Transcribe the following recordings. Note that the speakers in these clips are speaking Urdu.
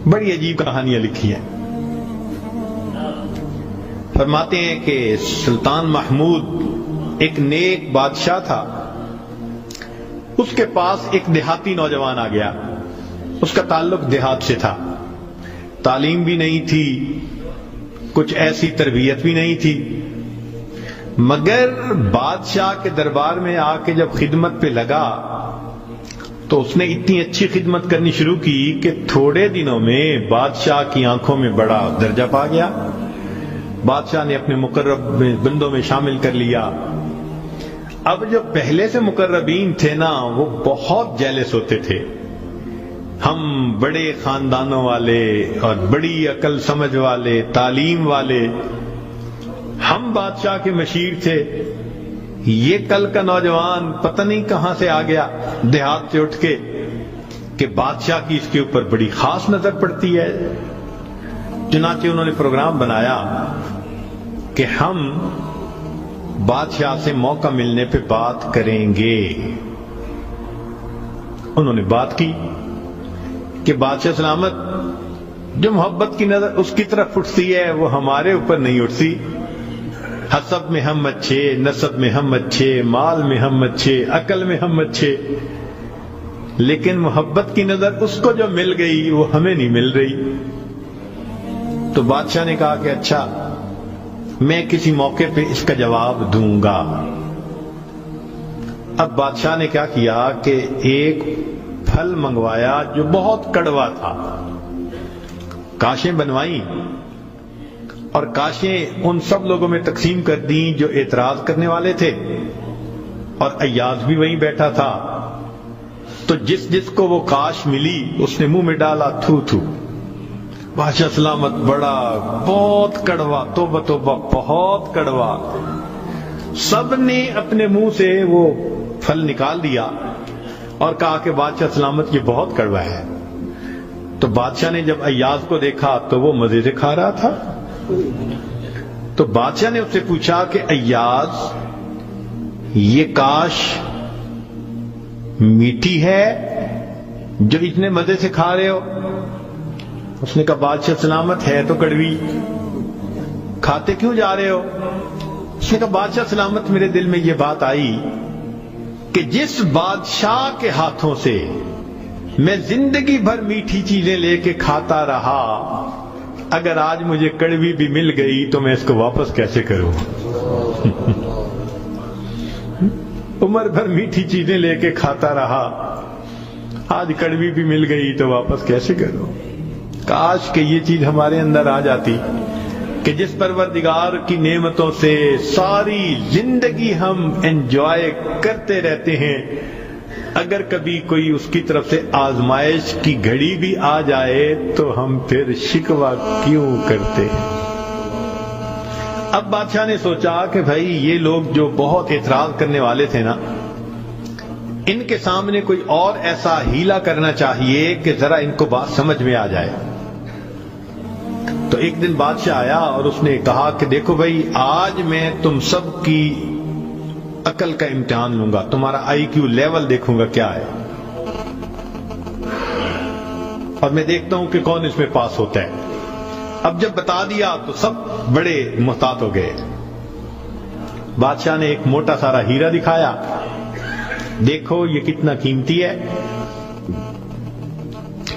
بڑی عجیب کہانیاں لکھی ہیں۔ فرماتے ہیں کہ سلطان محمود ایک نیک بادشاہ تھا، اس کے پاس ایک دیہاتی نوجوان آ گیا، اس کا تعلق دیہات سے تھا، تعلیم بھی نہیں تھی، کچھ ایسی تربیت بھی نہیں تھی، مگر بادشاہ کے دربار میں آ کے جب خدمت پہ لگا تو اس نے اتنی اچھی خدمت کرنی شروع کی کہ تھوڑے دنوں میں بادشاہ کی آنکھوں میں بڑا درجہ پا گیا، بادشاہ نے اپنے مقرب بندوں میں شامل کر لیا۔ اب جو پہلے سے مقربین تھے نا وہ بہت جیلس ہوتے تھے، ہم بڑے خاندانوں والے اور بڑی عقل سمجھ والے، تعلیم والے، ہم بادشاہ کے مشیر تھے، یہ کل کا نوجوان پتہ نہیں کہاں سے آ گیا دیہات سے اٹھ کے کہ بادشاہ کی اس کے اوپر بڑی خاص نظر پڑتی ہے۔ چنانچہ انہوں نے پروگرام بنایا کہ ہم بادشاہ سے موقع ملنے پہ بات کریں گے۔ انہوں نے بات کی کہ بادشاہ سلامت، جو محبت کی نظر اس کی طرف اٹھتی ہے وہ ہمارے اوپر نہیں اٹھتی، حسب میں ہم اچھے، نسب میں ہم اچھے، مال میں ہم اچھے، عقل میں ہم اچھے، لیکن محبت کی نظر اس کو جو مل گئی وہ ہمیں نہیں مل رہی۔ تو بادشاہ نے کہا کہ اچھا میں کسی موقع پہ اس کا جواب دوں گا۔ اب بادشاہ نے کیا کیا کہ ایک پھل منگوایا جو بہت کڑوا تھا، کاشیں بنوائیں اور کاشیں ان سب لوگوں میں تقسیم کر دیں جو اعتراض کرنے والے تھے، اور ایاز بھی وہیں بیٹھا تھا، تو جس جس کو وہ کاش ملی اس نے منہ میں ڈالا، تھو تھو۔ بادشاہ سلامت بڑا بہت کڑوا، توبہ توبہ بہت کڑوا، سب نے اپنے منہ سے وہ پھل نکال دیا اور کہا کہ بادشاہ سلامت یہ بہت کڑوا ہے۔ تو بادشاہ نے جب ایاز کو دیکھا تو وہ مزے سے کھا رہا تھا، تو بادشاہ نے اس سے پوچھا کہ ایاز یہ کاش میٹھی ہے جو اتنے مزے سے کھا رہے ہو؟ اس نے کہا بادشاہ سلامت ہے تو کڑوی، کھاتے کیوں جا رہے ہو؟ اس نے کہا بادشاہ سلامت میرے دل میں یہ بات آئی کہ جس بادشاہ کے ہاتھوں سے میں زندگی بھر میٹھی چیزیں لے کے کھاتا رہا، اگر آج مجھے کڑوی بھی مل گئی تو میں اس کو واپس کیسے کروں؟ عمر بھر میٹھی چیزیں لے کے کھاتا رہا، آج کڑوی بھی مل گئی تو واپس کیسے کروں؟ کاش کہ یہ چیز ہمارے اندر آ جاتی کہ جس پروردگار کی نعمتوں سے ساری زندگی ہم انجوائے کرتے رہتے ہیں، اگر کبھی کوئی اس کی طرف سے آزمائش کی گھڑی بھی آ جائے تو ہم پھر شکوہ کیوں کرتے ہیں؟ اب بادشاہ نے سوچا کہ بھائی یہ لوگ جو بہت اعتراض کرنے والے تھے نا، ان کے سامنے کوئی اور ایسا ہیلا کرنا چاہیے کہ ذرا ان کو بات سمجھ میں آ جائے۔ تو ایک دن بادشاہ آیا اور اس نے کہا کہ دیکھو بھائی آج میں تم سب کی عقل کا امتحان لوں گا، تمہارا آئی کیو لیول دیکھوں گا کیا ہے، اور میں دیکھتا ہوں کہ کون اس میں پاس ہوتا ہے۔ اب جب بتا دیا تو سب بڑے محتاط ہو گئے۔ بادشاہ نے ایک موٹا سارا ہیرا دکھایا، دیکھو یہ کتنا قیمتی ہے،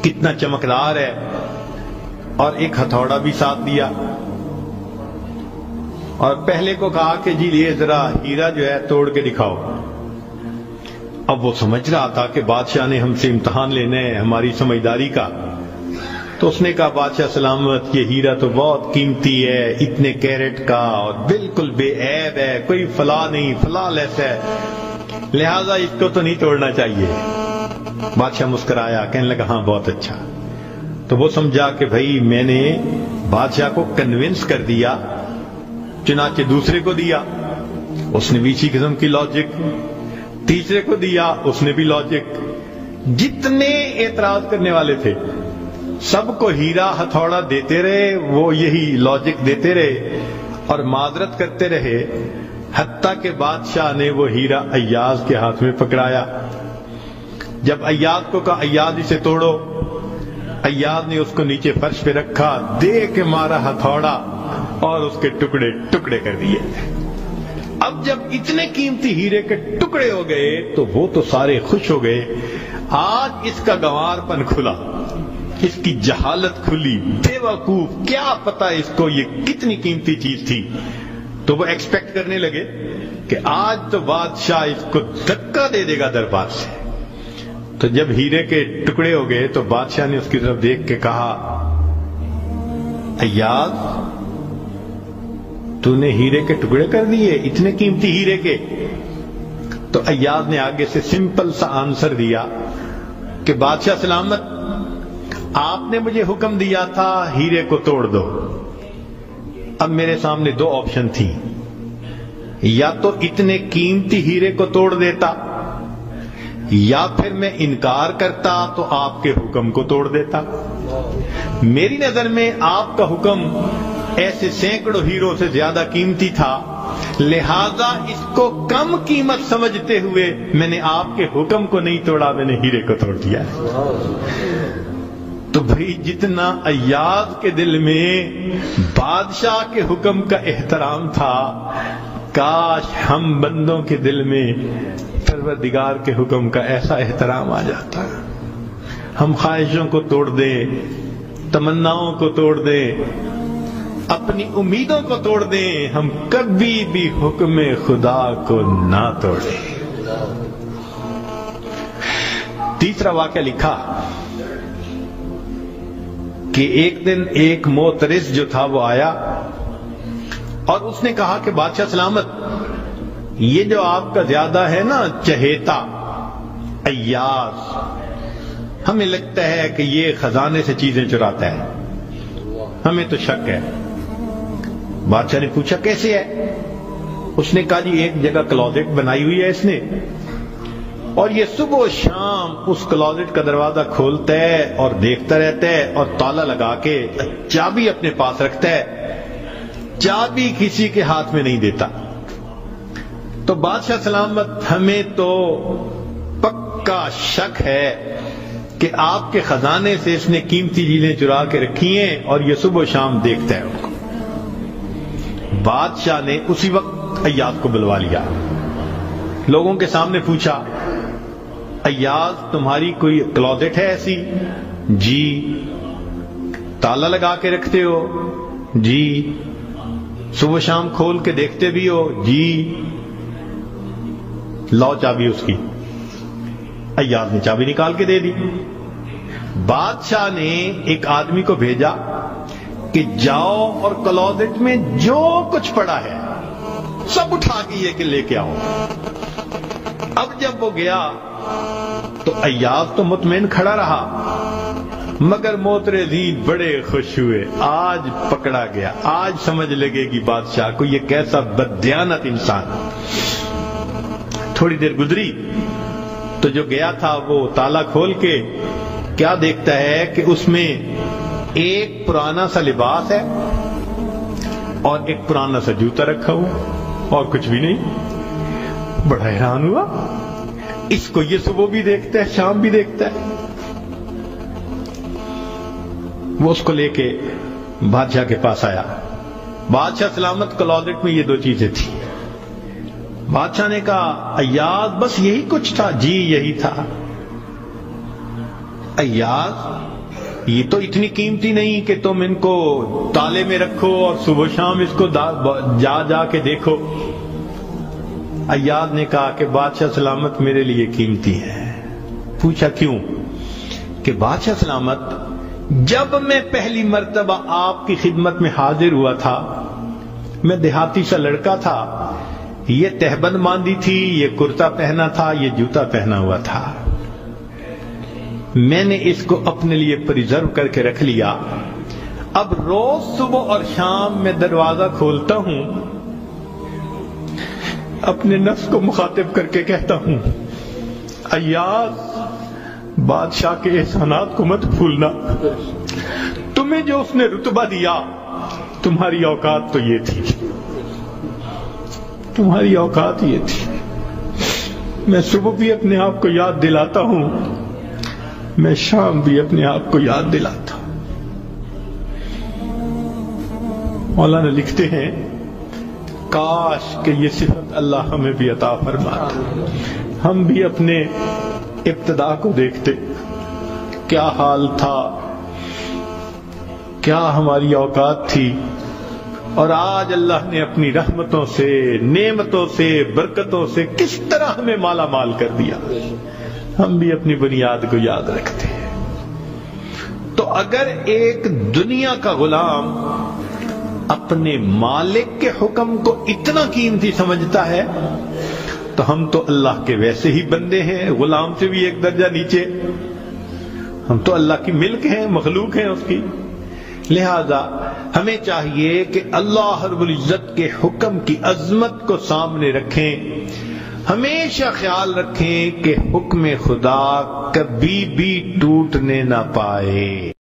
کتنا چمکدار ہے، اور ایک ہتھوڑا بھی ساتھ دیا، اور پہلے کو کہا کہ جی یہ ذرا ہیرا جو ہے توڑ کے دکھاؤ۔ اب وہ سمجھ رہا تھا کہ بادشاہ نے ہم سے امتحان لینا ہے ہماری سمجھداری کا، تو اس نے کہا بادشاہ سلامت یہ ہیرا تو بہت قیمتی ہے، اتنے کیرٹ کا اور بالکل بے عیب ہے، کوئی فلاں نہیں، فلاں لیس ہے، لہذا اس کو تو نہیں توڑنا چاہیے۔ بادشاہ مسکرایا، کہنے لگا ہاں بہت اچھا۔ تو وہ سمجھا کہ بھائی میں نے بادشاہ کو کنونس کر دیا، چنانچہ دوسرے کو دیا، اس نے بھی اسی قسم کی لاجک، تیسرے کو دیا، اس نے بھی لاجک، جتنے اعتراض کرنے والے تھے سب کو ہیرا ہتھوڑا دیتے رہے، وہ یہی لاجک دیتے رہے اور معذرت کرتے رہے، حتیٰ کہ بادشاہ نے وہ ہیرا ایاز کے ہاتھ میں پکڑایا۔ جب ایاز کو کہا ایاز اسے توڑو، ایاز نے اس کو نیچے فرش پہ رکھا، دے کے مارا ہتھوڑا اور اس کے ٹکڑے ٹکڑے کر دیے۔ اب جب اتنے قیمتی ہیرے کے ٹکڑے ہو گئے تو وہ تو سارے خوش ہو گئے، آج اس کا گنوار پن کھلا، اس کی جہالت کھلی، بے وقوف، کیا پتا اس کو یہ کتنی قیمتی چیز تھی۔ تو وہ ایکسپیکٹ کرنے لگے کہ آج تو بادشاہ اس کو دھکا دے دے گا دربار سے۔ تو جب ہیرے کے ٹکڑے ہو گئے تو بادشاہ نے اس کی طرف دیکھ کے کہا، ایاز تو نے ہیرے کے ٹکڑے کر دیے، اتنے قیمتی ہیرے کے؟ تو ایاز نے آگے سے سمپل سا آنسر دیا کہ بادشاہ سلامت، آپ نے مجھے حکم دیا تھا ہیرے کو توڑ دو۔ اب میرے سامنے دو آپشن تھی، یا تو اتنے قیمتی ہیرے کو توڑ دیتا، یا پھر میں انکار کرتا تو آپ کے حکم کو توڑ دیتا۔ میری نظر میں آپ کا حکم ایسے سینکڑوں ہیروں سے زیادہ قیمتی تھا، لہذا اس کو کم قیمت سمجھتے ہوئے میں نے آپ کے حکم کو نہیں توڑا، میں نے ہیرے کو توڑ دیا۔ تو بھئی جتنا ایاز کے دل میں بادشاہ کے حکم کا احترام تھا، کاش ہم بندوں کے دل میں پروردگار کے حکم کا ایسا احترام آ جاتا۔ ہم خواہشوں کو توڑ دیں، تمناؤں کو توڑ دیں، اپنی امیدوں کو توڑ دیں، ہم کبھی بھی حکم خدا کو نہ توڑیں۔ تیسرا واقعہ لکھا کہ ایک دن ایک موترس جو تھا وہ آیا اور اس نے کہا کہ بادشاہ سلامت، یہ جو آپ کا زیادہ ہے نا چہیتا ایاز، ہمیں لگتا ہے کہ یہ خزانے سے چیزیں چراتا ہے، ہمیں تو شک ہے۔ بادشاہ نے پوچھا کیسے ہے؟ اس نے کہا جی ایک جگہ کلوزٹ بنائی ہوئی ہے اس نے، اور یہ صبح و شام اس کلوزٹ کا دروازہ کھولتا ہے اور دیکھتا رہتا ہے اور تالا لگا کے چابی اپنے پاس رکھتا ہے، چابی کسی کے ہاتھ میں نہیں دیتا۔ تو بادشاہ سلامت، ہمیں تو پکا شک ہے کہ آپ کے خزانے سے اس نے قیمتی چیزیں چرا کے رکھی ہیں اور یہ صبح و شام دیکھتا ہے ان کو۔ بادشاہ نے اسی وقت ایاز کو بلوا لیا، لوگوں کے سامنے پوچھا، ایاز تمہاری کوئی کلوزٹ ہے ایسی؟ جی۔ تالا لگا کے رکھتے ہو؟ جی۔ صبح شام کھول کے دیکھتے بھی ہو؟ جی۔ لاؤ چابی اس کی۔ ایاز نے چابی نکال کے دے دی۔ بادشاہ نے ایک آدمی کو بھیجا کہ جاؤ اور کلوزٹ میں جو کچھ پڑا ہے سب اٹھا کے یہ کہ لے کے آؤ۔ اب جب وہ گیا تو ایاز تو مطمئن کھڑا رہا، مگر موترزین بڑے خوش ہوئے، آج پکڑا گیا، آج سمجھ لگے گی بادشاہ کو یہ کیسا بددیانت انسان۔ تھوڑی دیر گزری تو جو گیا تھا وہ تالا کھول کے کیا دیکھتا ہے کہ اس میں ایک پرانا سا لباس ہے اور ایک پرانا سا جوتا رکھا ہوا اور کچھ بھی نہیں۔ بڑا حیران ہوا، اس کو یہ صبح بھی دیکھتا ہے شام بھی دیکھتا ہے۔ وہ اس کو لے کے بادشاہ کے پاس آیا۔ بادشاہ سلامت، کلوزٹ میں یہ دو چیزیں تھیں۔ بادشاہ نے کہا ایاز بس یہی کچھ تھا؟ جی یہی تھا۔ ایاز یہ تو اتنی قیمتی نہیں کہ تم ان کو تالے میں رکھو اور صبح شام اس کو جا جا کے دیکھو۔ ایاز نے کہا کہ بادشاہ سلامت میرے لیے قیمتی ہے۔ پوچھا کیوں؟ کہ بادشاہ سلامت، جب میں پہلی مرتبہ آپ کی خدمت میں حاضر ہوا تھا، میں دیہاتی سا لڑکا تھا، یہ تہبند باندھی تھی، یہ کرتا پہنا تھا، یہ جوتا پہنا ہوا تھا، میں نے اس کو اپنے لیے پریزرو کر کے رکھ لیا۔ اب روز صبح اور شام میں دروازہ کھولتا ہوں، اپنے نفس کو مخاطب کر کے کہتا ہوں ایاز بادشاہ کے احسانات کو مت بھولنا، تمہیں جو اس نے رتبہ دیا تمہاری اوقات تو یہ تھی، تمہاری اوقات یہ تھی۔ میں صبح بھی اپنے آپ کو یاد دلاتا ہوں میں شام بھی اپنے آپ کو یاد دلاتا ہوں۔ مولانا لکھتے ہیں کاش کہ یہ صفت اللہ ہمیں بھی عطا فرماتا، ہم بھی اپنے ابتدا کو دیکھتے، کیا حال تھا، کیا ہماری اوقات تھی، اور آج اللہ نے اپنی رحمتوں سے، نعمتوں سے، برکتوں سے کس طرح ہمیں مالا مال کر دیا۔ ہم بھی اپنی بنیاد کو یاد رکھتے ہیں۔ تو اگر ایک دنیا کا غلام اپنے مالک کے حکم کو اتنا قیمتی سمجھتا ہے تو ہم تو اللہ کے ویسے ہی بندے ہیں، غلام سے بھی ایک درجہ نیچے۔ ہم تو اللہ کی ملک ہیں، مخلوق ہیں اس کی۔ لہذا ہمیں چاہیے کہ اللہ رب العزت کے حکم کی عظمت کو سامنے رکھیں، ہمیشہ خیال رکھیں کہ حکم خدا کبھی بھی ٹوٹنے نہ پائے۔